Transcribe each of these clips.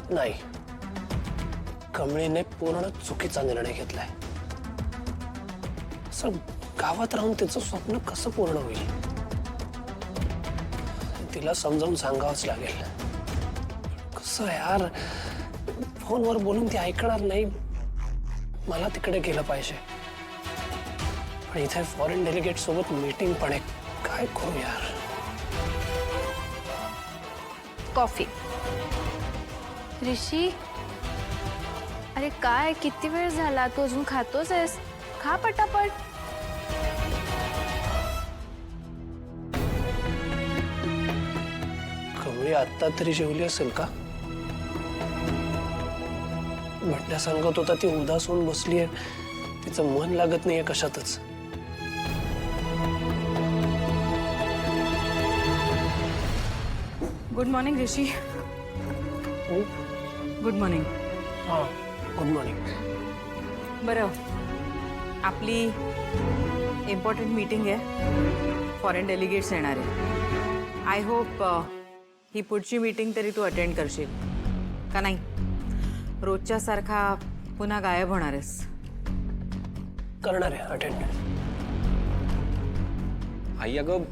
नाही, कमळीने पूर्ण चुकीचा निर्णय घेतलाय. असं गावात राहून तिचं स्वप्न कसं पूर्ण होईल? तिला समजावून सांगावंच लागेल. कसं यार, फोनवर बोलून ती ऐकणार नाही. मला तिकडे गेलं पाहिजे. पण इथे फॉरेन डेलिगेट सोबत मीटिंग पण आहे. काय करू यार? कॉफी. ऋषी, अरे काय किती वेळ झाला, तू अजून खातोस आहेस? खा पटापट. कमळी आत्ता तरी जेवली असेल का? म्हटल्या सांगत होता ती उदास होऊन बसलीये. तिचं मन लागत नाहीये कशातच. Good morning Rishi. Good morning. हा, गुड मॉर्निंग. बरं, आपली इम्पॉर्टंट मीटिंग आहे. फॉरेन डेलिगेट्स येणार आहे. आय होप ही पुढची मीटिंग तरी तू अटेंड करशील का नाही? रोजच्या सारखा पुन्हा गायब होणार आहेस. करणार आहे अटेंड. आई अगं,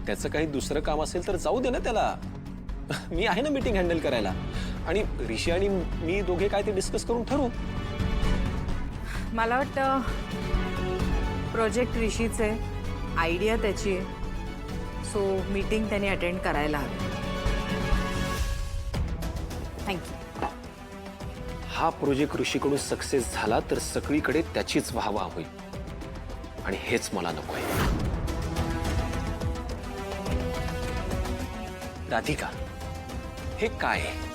त्याचं काही दुसरं काम असेल तर जाऊ दे ना त्याला. मी आहे ना मीटिंग हँडल करायला. आणि ऋषी आणि मी दोघे काय ते डिस्कस करून ठरवू. मला वाटतं प्रोजेक्ट ऋषीचे, आयडिया त्याची आहे. सो मीटिंग त्याने अटेंड करायला हवी. थँक्यू. हा प्रोजेक्ट ऋषीकडून सक्सेस झाला तर सगळीकडे त्याचीच वाहवा होईल. आणि हेच मला नकोय. राधिका, हे काय आहे?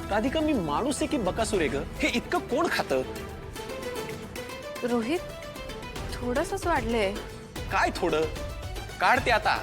राधिका, मी माणूस आहे की बकासूर आहे ग? हे इतकं कोण खातं? रोहित, थोडंसंच वाढलंय. काय थोडं? काढते आता.